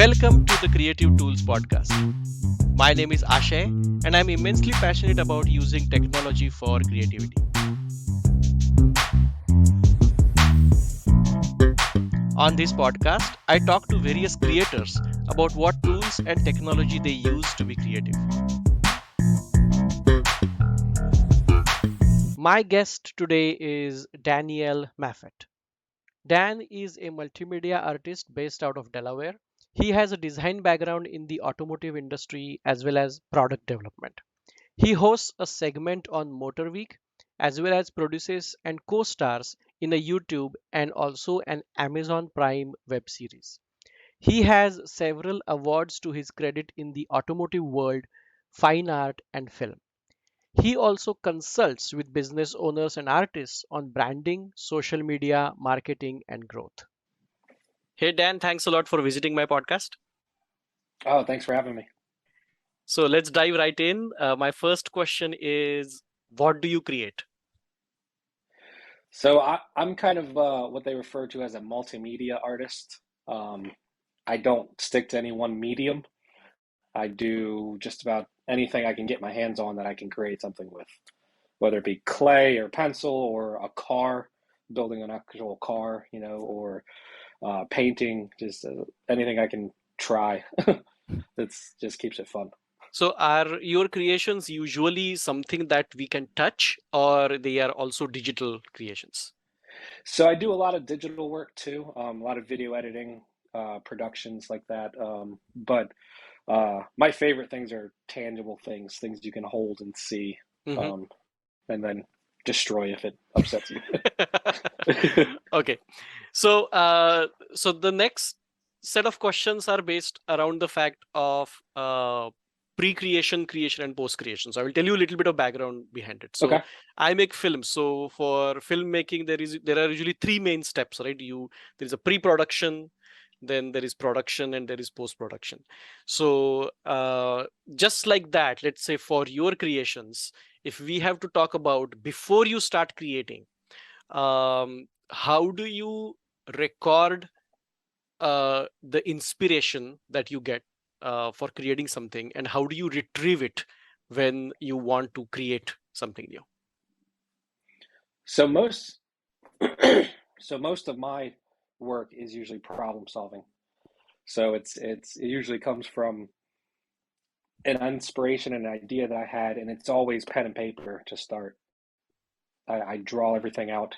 Welcome to the Creative Tools Podcast. My name is Ashay, and I'm immensely passionate about using technology for creativity. On this podcast, I talk to various creators about what tools and technology they use to be creative. My guest today is Daniel Maffett. Dan is a multimedia artist based out of Delaware. He has a design background in the automotive industry as well as product development. He hosts a segment on Motor Week as well as produces and co-stars in a YouTube and also an Amazon Prime web series. He has several awards to his credit in the automotive world, fine art, and film. He also consults with business owners and artists on branding, social media, marketing, and growth. Hey, Dan, thanks a lot for visiting my podcast. Oh, thanks for having me. So let's dive right in. My first question is, what do you create? So I'm kind of what they refer to as a multimedia artist. I don't stick to any one medium. I do just about anything I can get my hands on that I can create something with, whether it be clay or pencil or a car, building an actual car, or painting, just anything I can try. That's just keeps it fun. So are your creations usually something that we can touch, or they are also digital creations? So I do a lot of digital work too, a lot of video editing, productions like that. But my favorite things are tangible things you can hold and see, Mhm. um, and then destroy if it upsets you. Okay. So so the next set of questions are based around the fact of pre-creation, creation, and post-creation. So I will tell you a little bit of background behind it. So Okay. I make films. So for filmmaking, there are usually three main steps, right? There is a pre-production, then there is production, and there is post-production. So just like that, let's say for your creations, if we have to talk about before you start creating, how do you record the inspiration that you get for creating something, and how do you retrieve it when you want to create something new? So most so most of my work is usually problem solving. So it usually comes from an inspiration, an idea that I had, and it's always pen and paper to start. I draw everything out.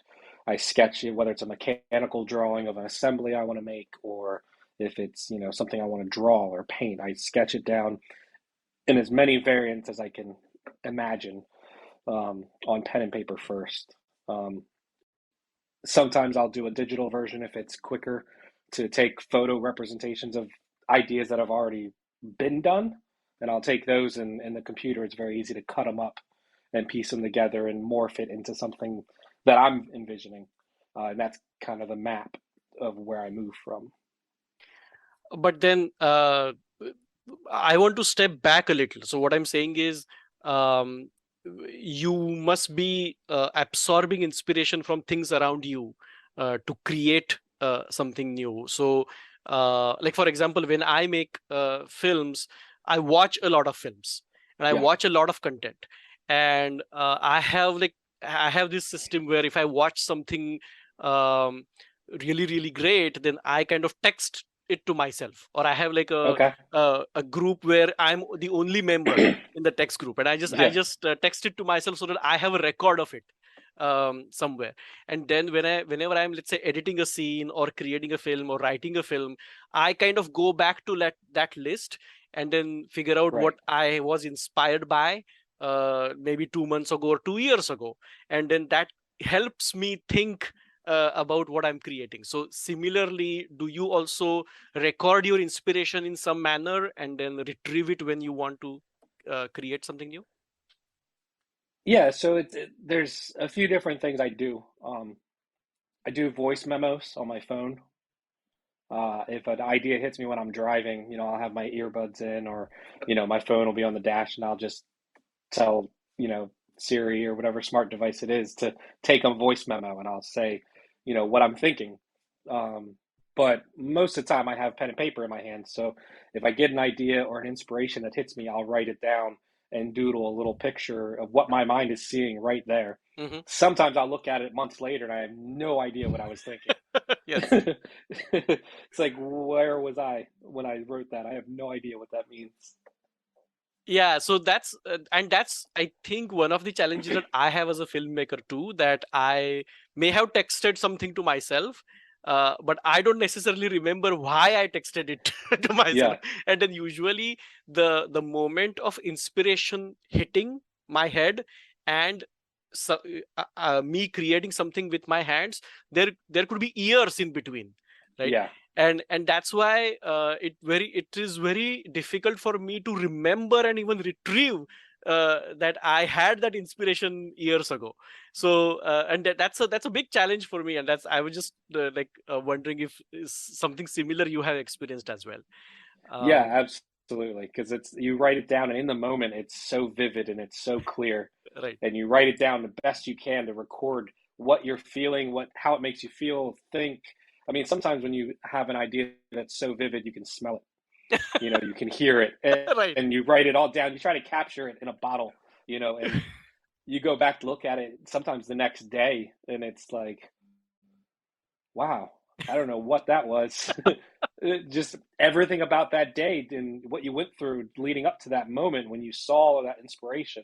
I sketch it, whether it's a mechanical drawing of an assembly I want to make, or if it's, something I want to draw or paint. I sketch it down in as many variants as I can imagine, on pen and paper first. Um, Sometimes I'll do a digital version if it's quicker to take photo representations of ideas that have already been done. And I'll take those, and in the computer, it's very easy to cut them up and piece them together and morph it into something that I'm envisioning. And that's kind of the map of where I move from. But then I want to step back a little. So what I'm saying is, um, you must be absorbing inspiration from things around you to create something new. So like for example, when I make films, I watch a lot of films and I Yeah. watch a lot of content, and I have this system where if I watch something um, really great, then I kind of text it to myself, or I have like Okay. a group where I'm the only member in the text group, and I Yeah. just text it to myself so that I have a record of it somewhere. And then whenever I'm, let's say, editing a scene or creating a film or writing a film, I kind of go back to that list and then figure out what Right. I was inspired by maybe 2 months ago or 2 years ago, and then that helps me think about what I'm creating. So similarly, do you also record your inspiration in some manner and then retrieve it when you want to create something new? Yeah. So there's a few different things I do. I do voice memos on my phone. If an idea hits me when I'm driving, I'll have my earbuds in, or, my phone will be on the dash, and I'll just tell, Siri or whatever smart device it is to take a voice memo, and I'll say, what I'm thinking. Um, but most of the time I have pen and paper in my hand. So if I get an idea or an inspiration that hits me, I'll write it down and doodle a little picture of what my mind is seeing right there. Hmm. Sometimes I'll look at it months later and I have no idea what I was thinking. Yes. It's like, where was I when I wrote that? I have no idea what that means. Yeah, so that's I think one of the challenges that I have as a filmmaker too, that I may have texted something to myself, but I don't necessarily remember why I texted it to myself. Yeah, And then usually the moment of inspiration hitting my head and so, me creating something with my hands, there could be years in between, right? yeah, And that's why it is very difficult for me to remember and even retrieve that I had that inspiration years ago. So and that's a big challenge for me, and that's I was just wondering if is something similar you have experienced as well. yeah, um, absolutely. Because it's you write it down, and in the moment, it's so vivid and it's so clear, right. and you write it down the best you can to record what you're feeling, what how it makes you feel, think. I mean, sometimes when you have an idea that's so vivid, you can smell it. You can hear it, Right. and you write it all down. You try to capture it in a bottle, and you go back to look at it sometimes the next day, and it's like, wow, I don't know what that was. Just everything about that day and what you went through leading up to that moment when you saw that inspiration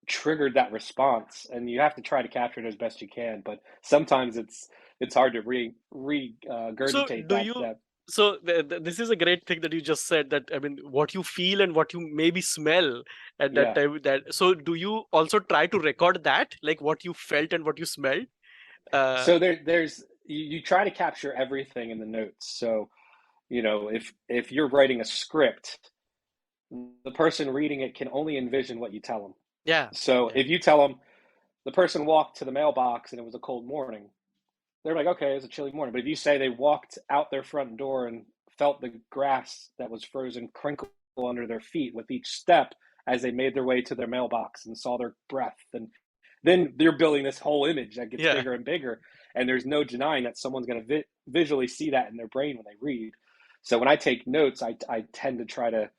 triggered that response, and you have to try to capture it as best you can. But sometimes it's hard to So regurgitate do that you that so this is a great thing that you just said, that I mean what you feel and what you maybe smell at that Yeah. time. That So do you also try to record that, like what you felt and what you smelled? uh So there's you try to capture everything in the notes. So if you're writing a script, the person reading it can only envision what you tell them. yeah, So yeah, if you tell them the person walked to the mailbox and it was a cold morning, they're like, okay, it was a chilly morning. But if you say they walked out their front door and felt the grass that was frozen crinkle under their feet with each step as they made their way to their mailbox and saw their breath, and then they're building this whole image that gets yeah. bigger and bigger. And there's no denying that someone's going to visually see that in their brain when they read. So when I take notes, I tend to try to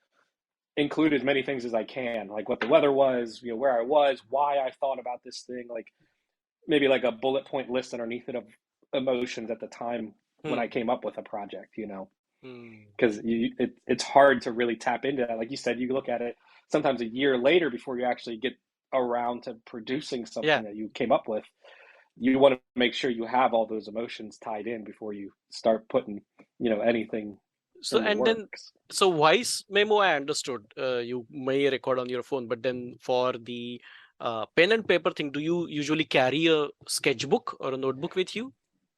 include as many things as I can, like what the weather was, where I was, why I thought about this thing, like maybe like a bullet point list underneath it of emotions at the time when I Hmm. came up with a project. Hmm. Because it's hard to really tap into that. Like you said, you look at it sometimes a year later before you actually get around to producing Yeah. something that you came up with. You want to make sure you have all those emotions tied in before you start putting, anything So in the and then works. so voice memo I understood, you may record on your phone, but then for the pen and paper thing, do you usually carry a sketchbook or a notebook with you?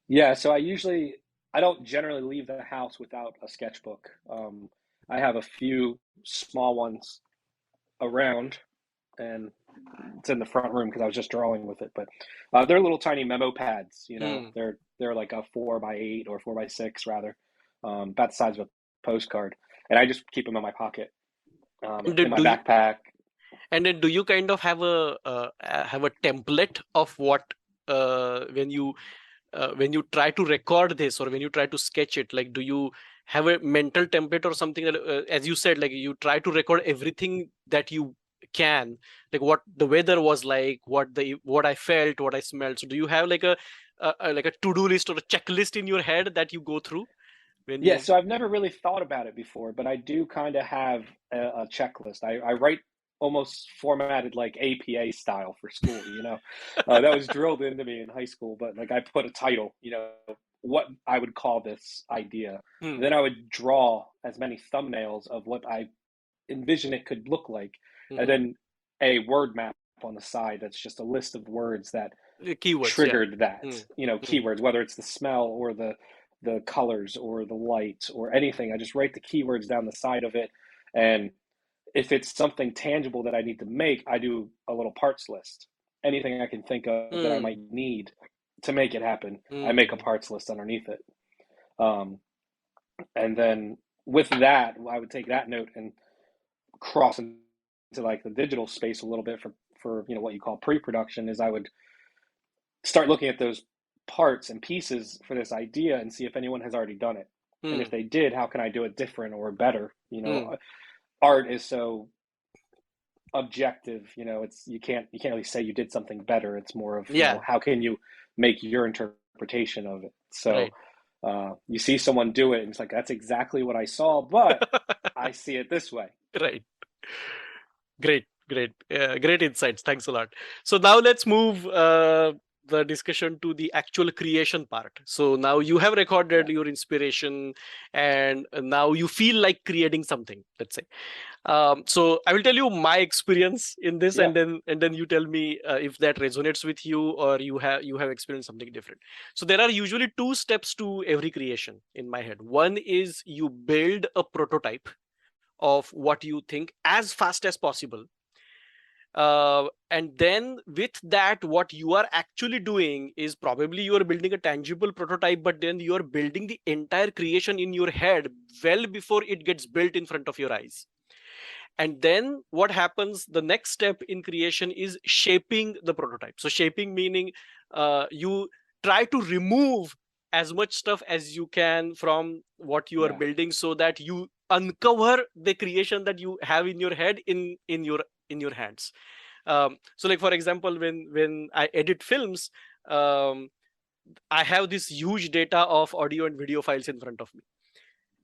Yeah, so I don't generally leave the house without a sketchbook. I have a few small ones around, and it's in the front room because I was just drawing with it. But they're little tiny memo pads. Hmm. They're like a 4x8 or 4x6 rather, about the size of a postcard, and I just keep them in my pocket, And in then my do you backpack. do you kind of have a template of what when you try to record this, or when you try to sketch it, like do you have a mental template or something that as you said, like you try to record everything that you can, like what the weather was like, what I felt, what I smelled? So do you have like a to-do list or a checklist in your head that you go through when Yeah, you so I've never really thought about it before, but I do kind of have a checklist. I write almost formatted like APA style for school, that was drilled into me in high school. But like I put a title, what I would call this idea. hmm, Then I would draw as many thumbnails of what I envision it could look like, and hmm, then a word map on the side that's just a list of words that keywords, yeah. triggered that, Hmm, hmm, keywords, whether it's the smell or the colors or the light or anything. I just write the keywords down the side of it. And if it's something tangible that I need to make, I do a little parts list. Anything I can think of that I might hmm, need to make it happen, I make a hmm, parts list underneath it. Um, and then with that, I would take that note and cross into like the digital space a little bit for what you call pre-production. Is I would start looking at those parts and pieces for this idea and see if anyone has already done it. And if they did, how can I do it different or better? Art is so objective, it's you can't really say you did something better. It's more of, Yeah. how can you make your interpretation of it? So Right. you see someone do it and it's like, that's exactly what I saw, but I see it this way. Right. Great insights. Thanks a lot. So now let's move the discussion to the actual creation part. So now you have recorded Yeah. your inspiration, and now you feel like creating something, let's say. So I will tell you my experience in this, Yeah. and then you tell me if that resonates with you, or you have experienced something different. So there are usually two steps to every creation in my head. One is you build a prototype of what you think as fast as possible, and then with that, what you are actually doing is probably you are building a tangible prototype, but then you are building the entire creation in your head well before it gets built in front of your eyes. And then what happens, the next step in creation is shaping the prototype. So shaping meaning you try to remove as much stuff as you can from what you are Yeah. building, so that you uncover the creation that you have in your head in your hands. So like, for example, when I edit films, um, I have this huge data of audio and video files in front of me,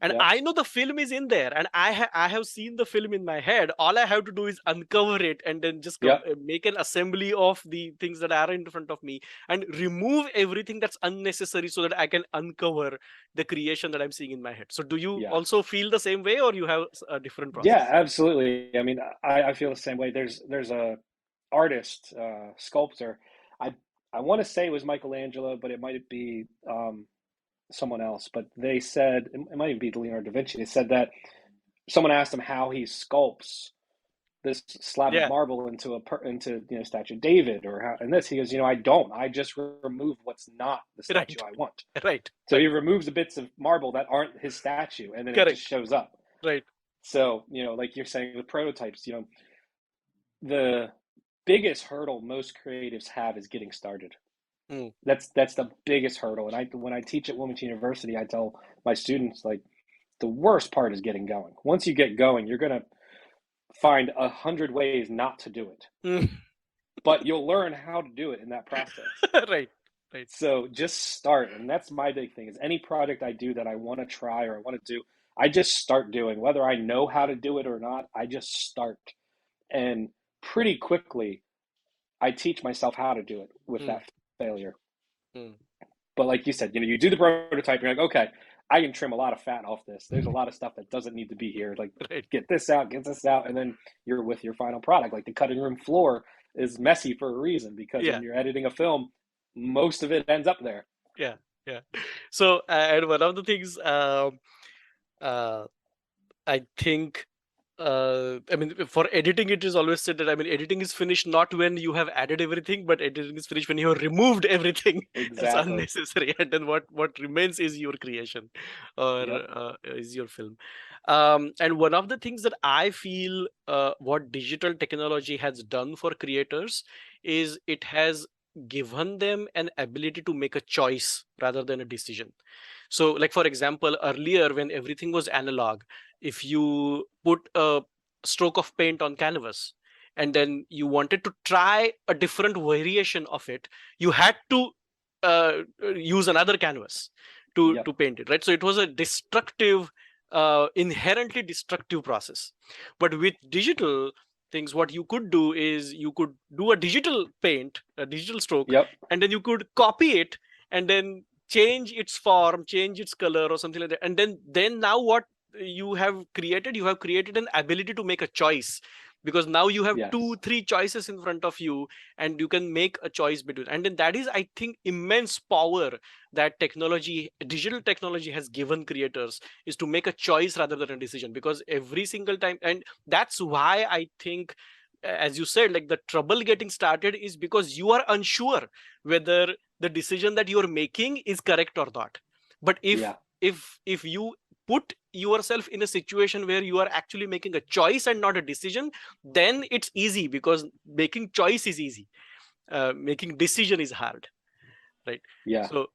and Yep. I know the film is in there, and I have seen the film in my head. All I have to do is uncover it, and then just Yep. make an assembly of the things that are in front of me, and remove everything that's unnecessary, so that I can uncover the creation that I'm seeing in my head. So do you Yeah. also feel the same way, or you have a different Yeah, process? absolutely. I mean, I feel the same way. There's a artist, sculptor. I I want to say it was Michelangelo, but it might be someone else. But they said it might even be Leonardo da Vinci. They said that someone asked him how he sculpts this slab of Yeah. marble into statue of David or how and this. He goes, I just remove what's not the statue Right. I want. Right. So he Right. removes the bits of marble that aren't his statue, and then it just Correct. shows up. Right. So, like you're saying with prototypes, the biggest hurdle most creatives have is getting started. Mm. That's the biggest hurdle. And when I teach at Wilmington University, I tell my students, like, the worst part is getting going. Once you get going, you're gonna find 100 ways not to do it, Mm. but you'll learn how to do it in that process. Right. Right. So just start, and that's my big thing. Is any project I do that I want to try or I want to do, I just start doing. Whether I know how to do it or not, I just start. And pretty quickly, I teach myself how to do it with Mm. that failure. Mm. But like you said, you do the prototype, you're like, okay, I can trim a lot of fat off this. There's a lot of stuff that doesn't need to be here. Like, Right. get this out, and then you're with your final product. Like, the cutting room floor is messy for a reason, because Yeah. when you're editing a film, most of it ends up there. Yeah. Yeah. So, and one of the things, uh, I think, I mean, for editing, it is always said that, I mean, editing is finished not when you have added everything, but editing is finished when you have removed everything that's Exactly. unnecessary, and then what remains is your creation, or Yep. is your film. And one of the things that I feel, what digital technology has done for creators is it has given them an ability to make a choice rather than a decision. So, like, for example, earlier when everything was analog, if you put a stroke of paint on canvas and then you wanted to try a different variation of it, you had to use another canvas Yep. to paint it, right? So it was a destructive, inherently destructive process. But with digital things, what you could do is you could do a digital paint, a digital stroke, Yep. and then you could copy it, and then change its form, change its color, or something like that. And then now what you have created an ability to make a choice, because now you have Yes. 2 3 choices in front of you, and you can make a choice between. And then that is, I think, immense power that digital technology has given creators, is to make a choice rather than a decision. Because every single time, and that's why I think, as you said, like, the trouble getting started is because you are unsure whether the decision that you're making is correct or not. But Yeah. if you put yourself in a situation where you are actually making a choice and not a decision, then it's easy, because making choice is easy, making decision is hard. right? Yeah. So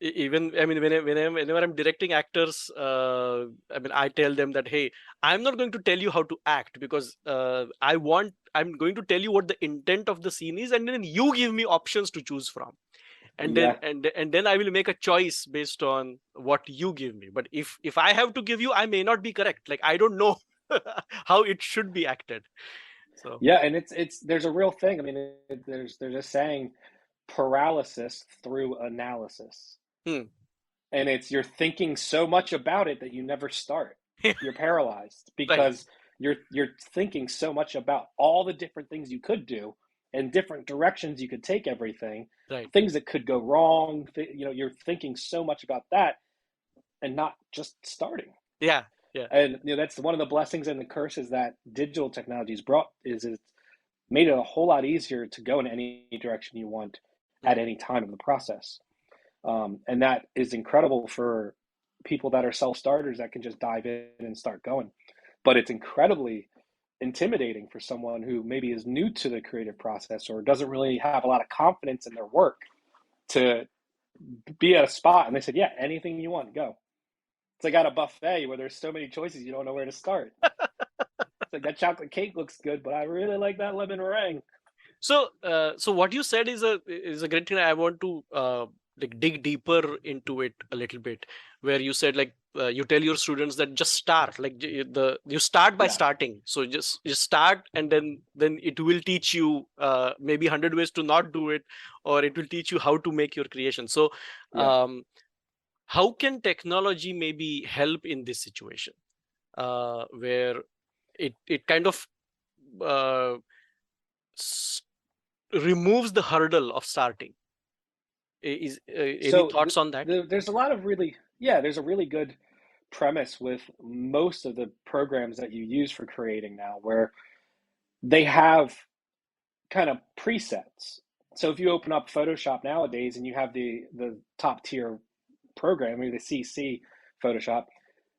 even I mean, whenever I'm directing actors, I mean, I tell them that, hey, I'm not going to tell you how to act, because I'm going to tell you what the intent of the scene is, and then you give me options to choose from, and then Yeah. and then I will make a choice based on what you give me. But if I have to give you, I may not be correct. Like, I don't know how it should be acted. So, Yeah, and it's there's a real thing. I mean, there's a saying, paralysis through analysis. hmm. And it's you're thinking so much about it that you never start. You're paralyzed Right, because you're thinking so much about all the different things you could do and different directions you could take everything, right. things that could go wrong. You're thinking so much about that and not just starting. Yeah, yeah. And that's one of the blessings and the curses that digital technologies brought is it's made it a whole lot easier to go in any direction you want at Hmm, any time of the process. And that is incredible for people that are self-starters that can just dive in and start going. But it's incredibly intimidating for someone who maybe is new to the creative process or doesn't really have a lot of confidence in their work to be at a spot and they said, yeah, anything you want, go. It's like at a buffet where there's so many choices you don't know where to start. It's like that chocolate cake looks good, but I really like that lemon meringue. so what you said is a great thing. I want to like dig deeper into it a little bit. Where you said, like, you tell your students that just start, like, you start by Yeah, starting. So just start, and then it will teach you maybe 100 ways to not do it, or it will teach you how to make your creation. So yeah. um, how can technology maybe help in this situation, where it kind of uh, s- removes the hurdle of starting? Is any So thoughts on that? there's a lot of really, yeah, there's a really good premise with most of the programs that you use for creating now, where they have kind of presets. So if you open up Photoshop nowadays and you have the top tier program, or the CC Photoshop,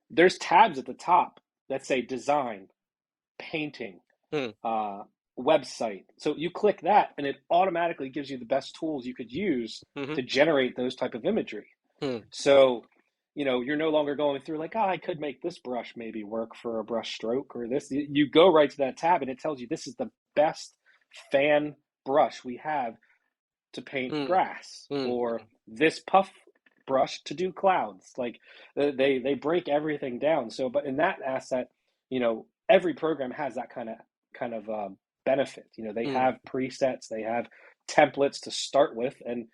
there's tabs at the top that say design, painting, Hmm. uh, website. So you click that, and it automatically gives you the best tools you could use Hmm. to generate those type of imagery. Hmm. So, you're no longer going through like, oh, I could make this brush maybe work for a brush stroke or this. You go right to that tab and it tells you this is the best fan brush we have to paint Hmm. grass, Hmm. or this puff brush to do clouds. Like they break everything down. So, but in that asset, every program has that kind of benefit. They Hmm. have presets, they have templates to start with, and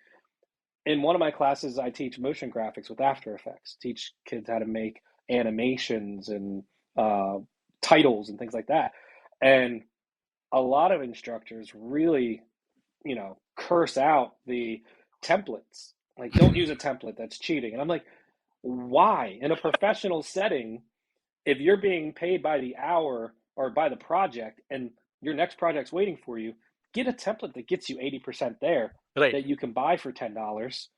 in one of my classes, I teach motion graphics with After Effects, teach kids how to make animations and uh, titles and things like that. And a lot of instructors really, curse out the templates. Like, don't use a template, that's cheating. And I'm like, why? In a professional setting, if you're being paid by the hour or by the project and your next project's waiting for you, get a template that gets you 80% there Right. that you can buy for $10,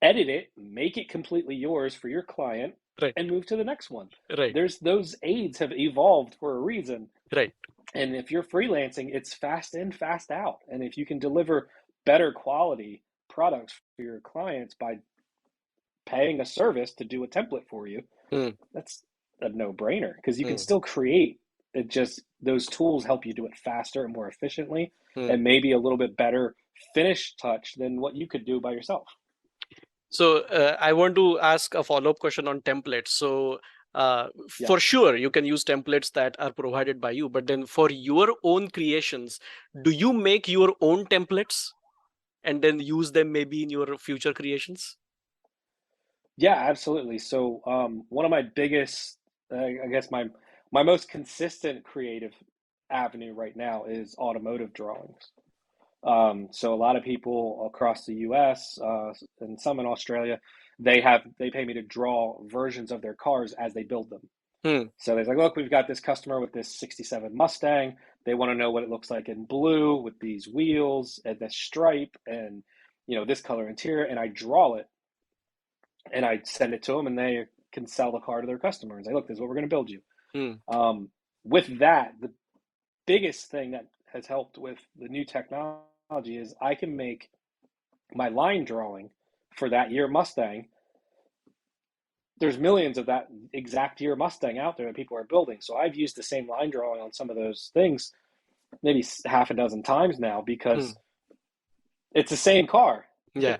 edit it, make it completely yours for your client, Right. and move to the next one. Right. There's those aids have evolved for a reason. Right. And if you're freelancing, it's fast in, fast out. And if you can deliver better quality products for your clients by paying a service to do a template for you, Hmm. that's a no-brainer because you can Hmm. still create. It just those tools help you do it faster and more efficiently Hmm. and maybe a little bit better finish touch than what you could do by yourself. So I want to ask a follow-up question on templates. So Yeah. for sure, you can use templates that are provided by you, but then for your own creations, do you make your own templates and then use them maybe in your future creations? Yeah, absolutely. So, one of my biggest, I guess my most consistent creative avenue right now is automotive drawings. So a lot of people across the U.S. And some in Australia, they pay me to draw versions of their cars as they build them. Hmm. So they're like, look, we've got this customer with this '67 Mustang. They want to know what it looks like in blue with these wheels and this stripe and this color interior, and I draw it and I send it to them, and they can sell the car to their customers. And say, look, this is what we're going to build you. Hmm. Um, with that, the biggest thing that has helped with the new technology is I can make my line drawing for that year Mustang, there's millions of that exact year Mustang out there that people are building. So I've used the same line drawing on some of those things maybe half a dozen times now Hmm. because it's the same car Yeah.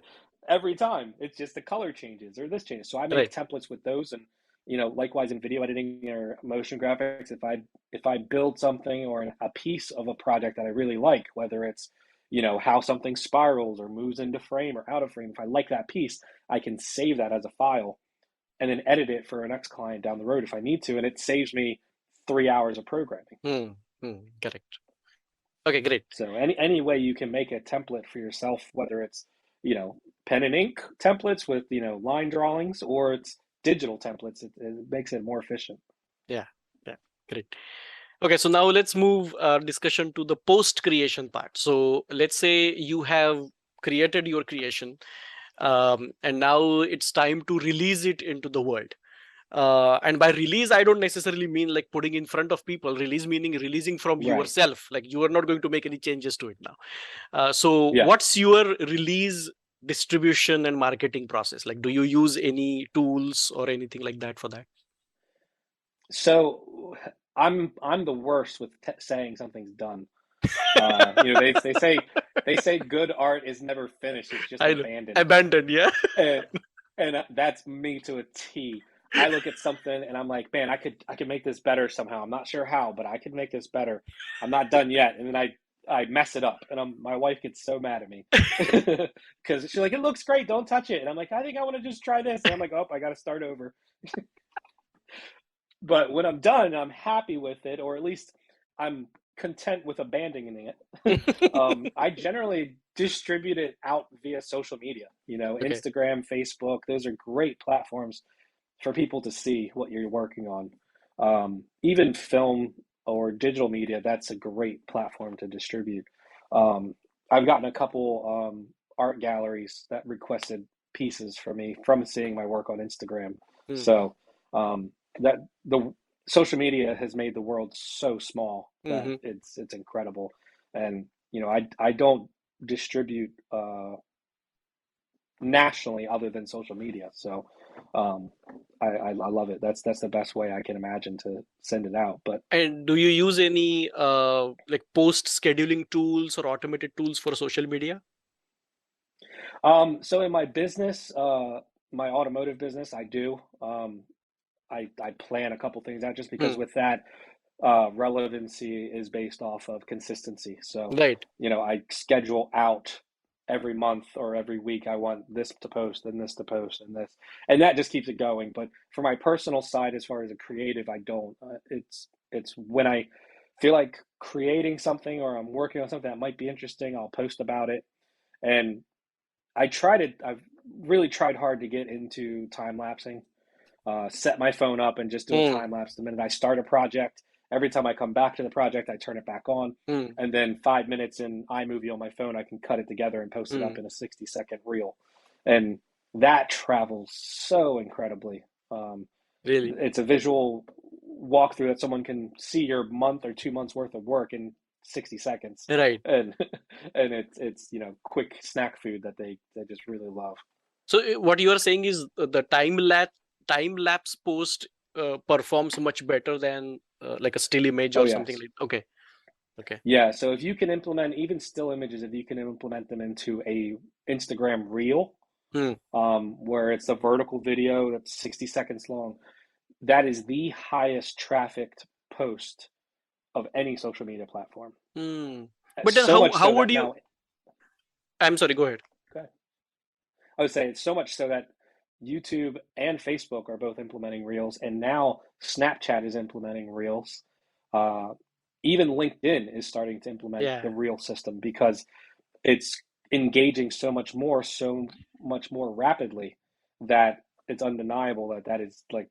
every time. It's just the color changes or this changes. So I make Right. templates with those, and likewise in video editing or motion graphics, if I build something or a piece of a project that I really like, whether it's how something spirals or moves into frame or out of frame, if I like that piece, I can save that as a file and then edit it for a next client down the road if I need to, and it saves me 3 hours of programming. Hmm. Hmm. Correct. Okay, great. So any way you can make a template for yourself, whether it's pen and ink templates with line drawings, or it's digital templates, it makes it more efficient. Yeah. Yeah. Great. Okay, so now let's move our discussion to the post creation part. So let's say you have created your creation, and now it's time to release it into the world. And by release, I don't necessarily mean like putting in front of people. Release meaning releasing from Right. yourself. Like you are not going to make any changes to it now. So Yeah. what's your release distribution and marketing process? Like, do you use any tools or anything like that for that? So I'm the worst with saying something's done. They say good art is never finished; it's just I know. abandoned. Abandoned, yeah. And, and that's me to a T. I look at something and I'm like, man, I could make this better somehow. I'm not sure how, but I could make this better. I'm not done yet, and then I mess it up, and my wife gets so mad at me because she's like, it looks great, don't touch it, and I'm like, I think I want to just try this, and I'm like, oh, I got to start over. But when I'm done, I'm happy with it, or at least I'm content with abandoning it. I generally distribute it out via social media, Okay. Instagram, Facebook. Those are great platforms for people to see what you're working on. Even film or digital media, that's a great platform to distribute. Um, I've gotten a couple art galleries that requested pieces for me from seeing my work on Instagram. Hmm. So that the social media has made the world so small that Hmm. it's incredible. And I don't distribute nationally other than social media. So um, I love it. That's the best way I can imagine to send it out. But And do you use any like post scheduling tools or automated tools for social media? so in my business, my automotive business, I do. I plan a couple things out just because Hmm. with that, relevancy is based off of consistency. So, Right. I schedule out every month or every week. I want this to post and this to post and this, and that just keeps it going. But for my personal side, as far as a creative, I don't. It's when I feel like creating something or I'm working on something that might be interesting, I'll post about it. And I've really tried hard to get into time lapsing, set my phone up and just do a Hmm. time lapse the minute I start a project. Every time I come back to the project, I turn it back on. Hmm. And then 5 minutes in iMovie on my phone, I can cut it together and post it Hmm. up in a 60-second reel. And that travels so incredibly. Really? It's a visual walkthrough that someone can see your month or 2 months worth of work in 60 seconds. Right. And and it's quick snack food that they just really love. So what you are saying is the time lapse post performs much better than like a still image Oh or something yes. like. Okay. Okay. Yeah, so if you can implement even still images, if you can implement them into a Instagram reel, Hmm. where it's a vertical video that's 60 seconds long, that is the highest trafficked post of any social media platform. Hmm. But then So much how so would that you? now, I'm sorry. Go ahead. okay, I would say it's so much so that YouTube and Facebook are both implementing reels, and now Snapchat is implementing reels. Uh, Even LinkedIn is starting to implement the Yeah. reel system because it's engaging so much more rapidly that it's undeniable that that is like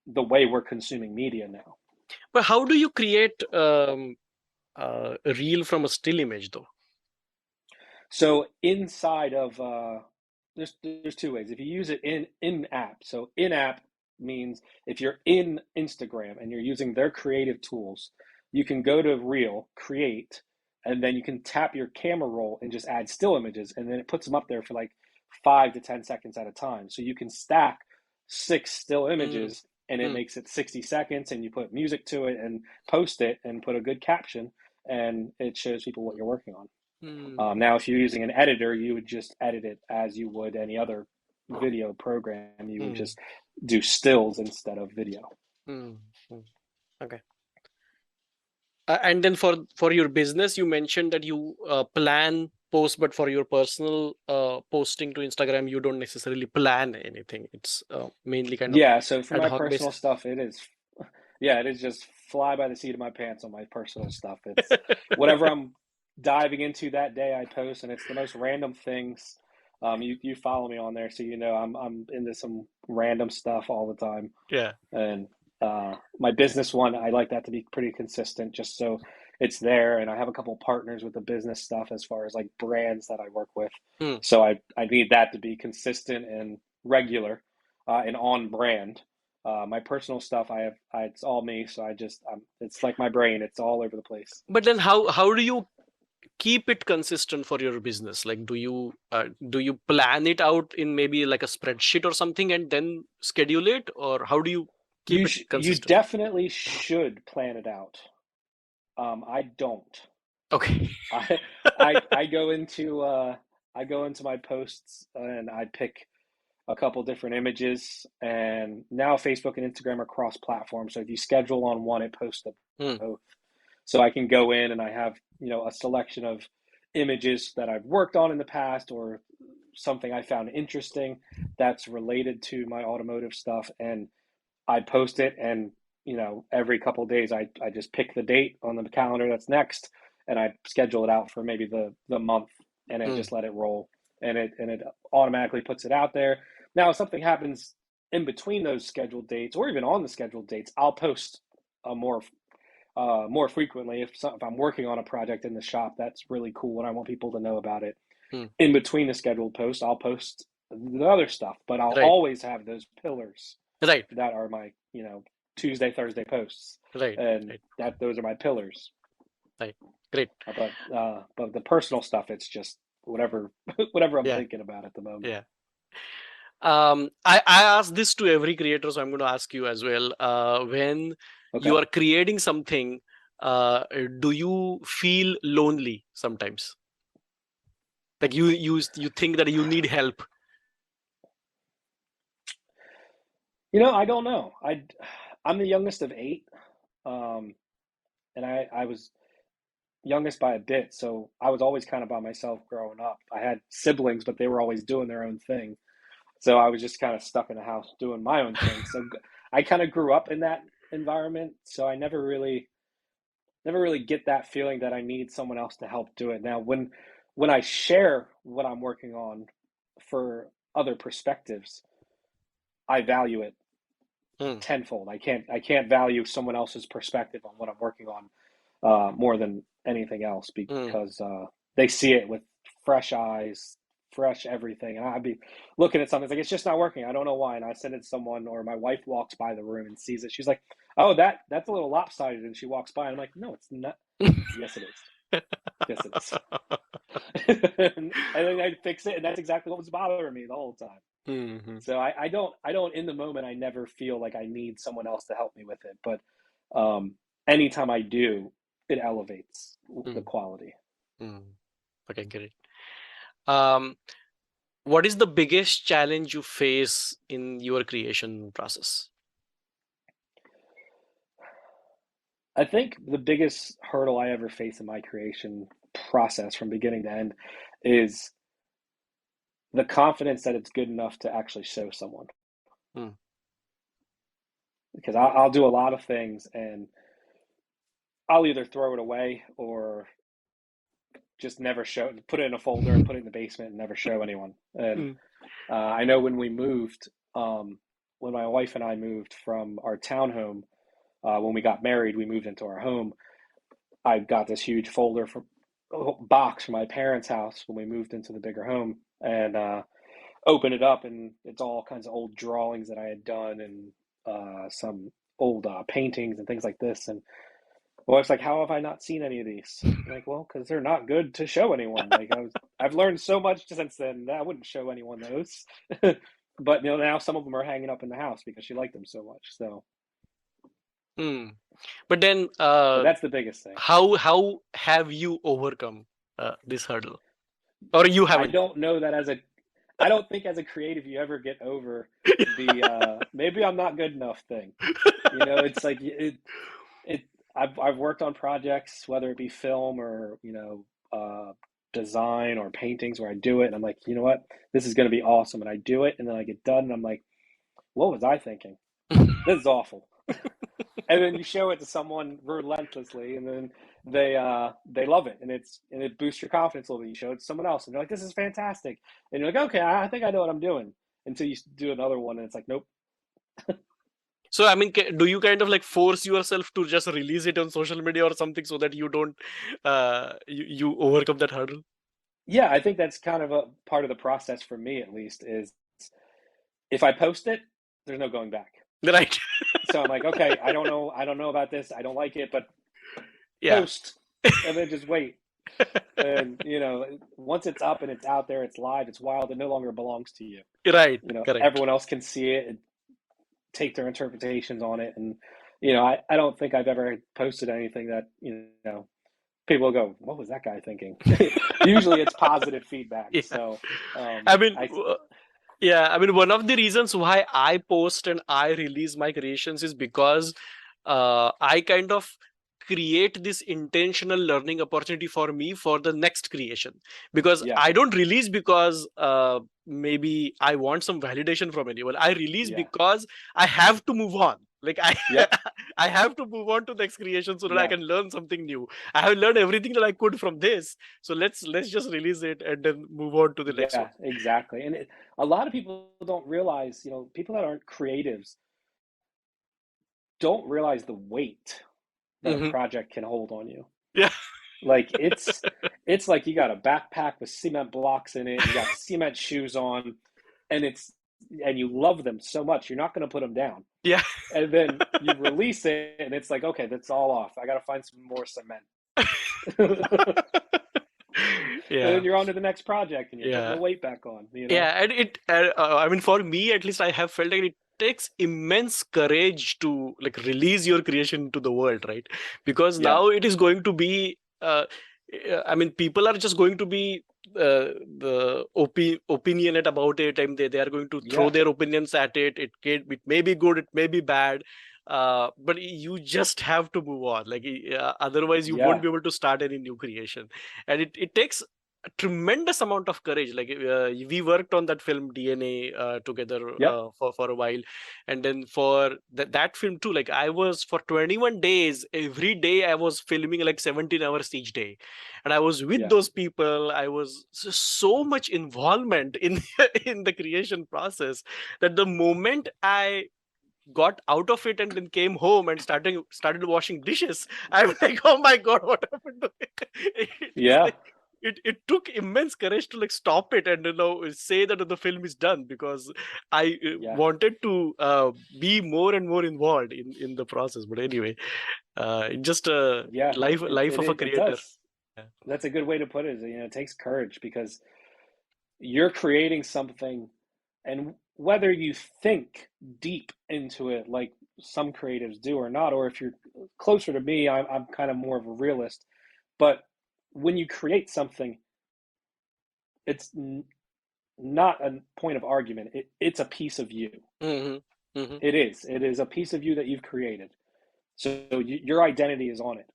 the way we're consuming media now. But how do you create a reel from a still image though? So inside of there's two ways. If you use it in app, so in app means if you're in Instagram and you're using their creative tools, you can go to Reel, create, and then you can tap your camera roll and just add still images, and then it puts them up there for like 5 to 10 seconds at a time. So you can stack 6 still mm, images, and it mm, makes it 60 seconds, and you put music to it and post it and put a good caption, and it shows people what you're working on. mm, Now, if you're using an editor, you would just edit it as you would any other video program. You would mm, just do stills instead of video. mm, mm. Okay. And then for your business, you mentioned that you plan post, but for your personal posting to Instagram, you don't necessarily plan anything. It's mainly kind of Yeah, so for ad my hoc personal basis. stuff, yeah, it is just fly by the seat of my pants on my personal stuff. It's whatever I'm diving into that day, I post, and it's the most random things. You follow me on there, so you know I'm into some random stuff all the time. Yeah. And my business one, I like that to be pretty consistent, just so it's there. And I have a couple partners with the business stuff as far as like brands that I work with, Mm. so I need that to be consistent and regular, and on brand. My personal stuff, it's all me, so it's like my brain, it's all over the place. But then how do you keep it consistent for your business? Like, do you plan it out in maybe like a spreadsheet or something and then schedule it, or how do you keep it You consistent? definitely should plan it out. I don't. Okay. I I go into my posts and I pick a couple different images, and now Facebook and Instagram are cross-platform. So if you schedule on one, it posts to Mm, both. So I can go in and I have, a selection of images that I've worked on in the past, or something I found interesting that's related to my automotive stuff, and I post it, and every couple of days I just pick the date on the calendar that's next, and I schedule it out for maybe the month, and then mm, just let it roll, and it automatically puts it out there. Now, if something happens in between those scheduled dates, or even on the scheduled dates, I'll post more frequently. If I'm working on a project in the shop that's really cool and I want people to know about it, mm. in between the scheduled posts, I'll post the other stuff, but I'll Right. always have those pillars Right. that are my, Tuesday, Thursday posts, Right. and Right. that those are my pillars. Right. Great. But the personal stuff, it's just whatever whatever I'm Yeah. thinking about at the moment. Yeah. I ask this to every creator, so I'm going to ask you as well. When you Okay. are creating something, uh, do you feel lonely sometimes? Like you think that you need help? I don't know. I'm the youngest of eight, um, and I was youngest by a bit, so I was always kind of by myself growing up. I had siblings, but they were always doing their own thing. So I was just kind of stuck in the house doing my own thing. So I kind of grew up in that environment. So I never really get that feeling that I need someone else to help do it. Now, when I share what I'm working on for other perspectives, I value it Hmm, tenfold. I can't value someone else's perspective on what I'm working on more than anything else, hmm, because they see it with fresh eyes, fresh everything. And I'd be looking at something, it's like, it's just not working. I don't know why. And I send it to someone, or my wife walks by the room and sees it. She's like, "Oh, that's a little lopsided." And she walks by, and I'm like, "No, it's not." Yes, it is. Yes, it is. And then I fix it, and that's exactly what was bothering me the whole time. hmm, hmm, So I don't in the moment, I never feel like I need someone else to help me with it. But anytime I do, it elevates the hmm, quality. hmm. Okay, great. Um, what is the biggest challenge you face in your creation process? I think the biggest hurdle I ever face in my creation process from beginning to end is the confidence that it's good enough to actually show someone. Hmm, Because I'll do a lot of things, and I'll either throw it away or just never show, put it in a folder and put it in the basement and never show anyone. And hmm, I know when my wife and I moved from our townhome, when we got married, we moved into our home. I got this huge folder from box from my parents' house when we moved into the bigger home, and open it up, and it's all kinds of old drawings that I had done, and some old paintings and things like this. And Well, it's like, how have I not seen any of these? I'm like, well, because they're not good to show anyone. Like I've learned so much since then that I wouldn't show anyone those. But now some of them are hanging up in the house because she liked them so much. So, Hmm. But then, but that's the biggest thing. how have you overcome this hurdle, or you I haven't? don't know that as a I don't think as a creative you ever get over the maybe I'm not good enough thing. It's like it I've worked on projects, whether it be film or, design or paintings, where I do it and I'm like, you know what? This is going to be awesome, and I do it and then I get done and I'm like, what was I thinking? This is awful. And then you show it to someone relentlessly, and then they love it, and it boosts your confidence a little bit. You show it to someone else and they're like, this is fantastic, and you're like, okay, I think I know what I'm doing, until you do another one and it's like, nope. So, I mean, do you kind of like force yourself to just release it on social media or something so that you don't, you overcome that hurdle? Yeah, I think that's kind of a part of the process for me, at least, is if I post it, there's no going back. Right. So I'm like, okay, I don't know about this, I don't like it, but Yeah. post, and then just wait. And once it's up and it's out there, it's live, it's wild, it no longer belongs to you. Right. Correct. Everyone else can see it and take their interpretations on it. And I don't think I've ever posted anything that people go, what was that guy thinking? Usually it's positive feedback. Yeah. So I mean, I yeah, I mean, one of the reasons why I post and I release my creations is because I kind of create this intentional learning opportunity for me for the next creation. Because yeah, I don't release because maybe I want some validation from anyone. I release yeah, because I have to move on. Like I, yep, I have to move on to the next creation so that I yeah, can learn something new. I have learned everything that I could from this, so let's just release it and then move on to the next yeah, one. exactly. And a lot of people don't realize, people that aren't creatives don't realize the weight that a Hmm. project can hold on you. Yeah. Like it's like you got a backpack with cement blocks in it, and you got cement shoes on, and you love them so much, you're not going to put them down. Yeah. And then you release it, and it's like, okay, that's all off. I got to find some more cement. And Yeah. then you're on to the next project, and you're putting the Yeah. weight back on. Yeah. And I mean, for me, at least, I have felt like it takes immense courage to like release your creation to the world, right? Because Yeah, now it is going to be, I mean, people are just going to be opinionate about it, and they are going to throw yeah, their opinions at it. It may be good, it may be bad. But you just have to move on. Like, otherwise, you won't yeah, be able to start any new creation. And it takes a tremendous amount of courage. Like, we worked on that film DNA together yep, for a while, and then for that film too. Like, I was for 21 days every day I was filming like 17 hours each day, and I was with yeah, those people. I was so much involvement in in the creation process that the moment I got out of it and then came home and started washing dishes, I'm like, oh my god, what happened to it? It is yeah, like it took immense courage to like stop it and say that the film is done, because I yeah, wanted to be more and more involved in the process. But anyway, it just yeah. life of a It creator. does. Yeah. That's a good way to put it. It takes courage, because you're creating something, and whether you think deep into it like some creatives do or not, or if you're closer to me, I'm kind of more of a realist. But when you create something, it's not a point of argument. It's a piece of you. Hmm. Hmm. It is a piece of you that you've created, so your identity is on it.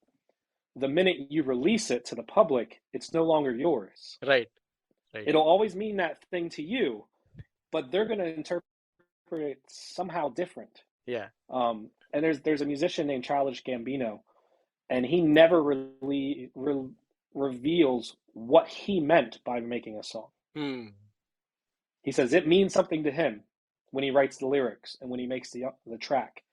The minute you release it to the public, it's no longer yours. Right. Right. It'll always mean that thing to you, but they're going to interpret it somehow different. Yeah. And there's a musician named Childish Gambino, and he never really reveals what he meant by making a song. Hmm. He says it means something to him when he writes the lyrics and when he makes the track,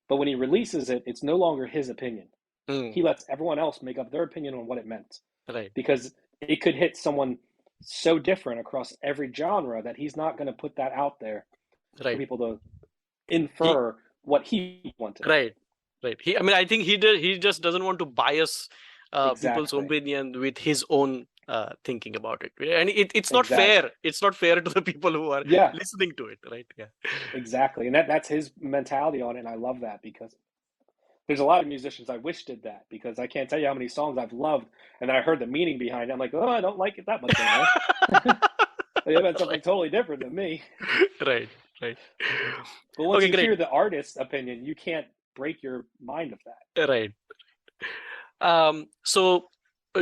but when he releases it, it's no longer his opinion. Hmm. He lets everyone else make up their opinion on what it meant, Right. because it could hit someone so different across every genre that he's not going to put that out there for Right. people to He infer what he wanted. Right. Right. I think he just doesn't want to bias people's Exactly. opinion with his own thinking about it. And it's not Exactly. fair. It's not fair to the people who are Yeah, listening to it, right? Yeah. exactly. And that's his mentality on it. And I love that because there's a lot of musicians I wish did that because I can't tell you how many songs I've loved and then I heard the meaning behind it. I'm like, oh, I don't like it that much anymore. It meant something Right. totally different than me. Right. Right. But once Okay, you great. hear the artist's opinion, you can't break your mind of that. Right. So,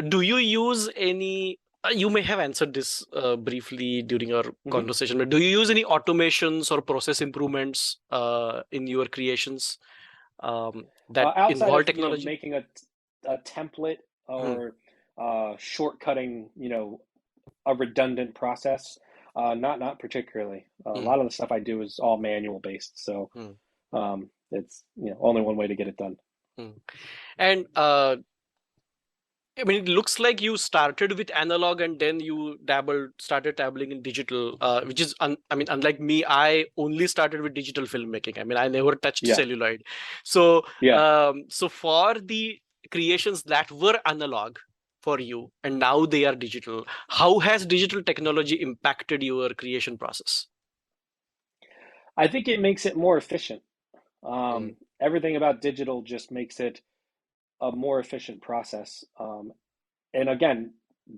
do you use any? You may have answered this briefly during our Hmm. conversation, but do you use any automations or process improvements in your creations that Outside involve of technology? making a template Hmm. or shortcutting a redundant process, not particularly. A Hmm. lot of the stuff I do is all manual based, so Hmm. it's only one way to get it done. Hmm. And it looks like you started with analog and then you started dabbling in digital, which is, unlike me, I only started with digital filmmaking. I never touched Yeah, celluloid. So, yeah. so for the creations that were analog for you and now they are digital, how has digital technology impacted your creation process? I think it makes it more efficient. Mm, Everything about digital just makes it a more efficient process. And again,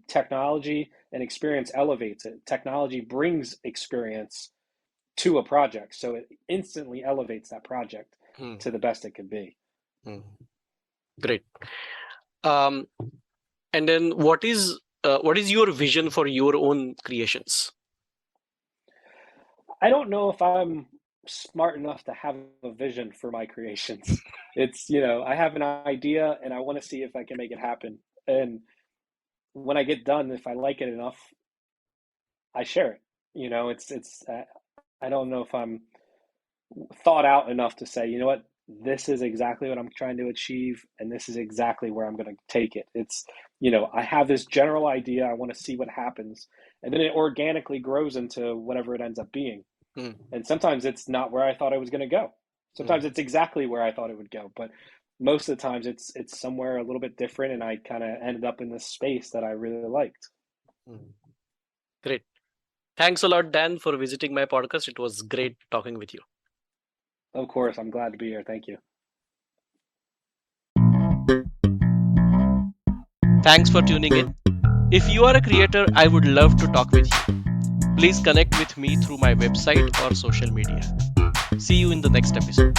technology and experience elevates it. Technology brings experience to a project, so it instantly elevates that project mm, to the best it could be. mm. Great. Um, and then what is your vision for your own creations? I don't know if I'm smart enough to have a vision for my creations. It's, I have an idea and I want to see if I can make it happen. And when I get done, if I like it enough, I share it. I don't know if I'm thought out enough to say, you know what, this is exactly what I'm trying to achieve, and this is exactly where I'm going to take it. It's, I have this general idea. I want to see what happens, and then it organically grows into whatever it ends up being. Mm, And sometimes it's not where I thought I was going to go. mm, Sometimes it's exactly where I thought it would go, but most of the times it's somewhere a little bit different, and I kind of ended up in this space that I really liked. mm. Great. Thanks a lot, Dan, for visiting my podcast. It was great talking with you. Of course, I'm glad to be here. Thank you. Thanks for tuning in. If you are a creator, I would love to talk with you. Please connect with me through my website or social media. See you in the next episode.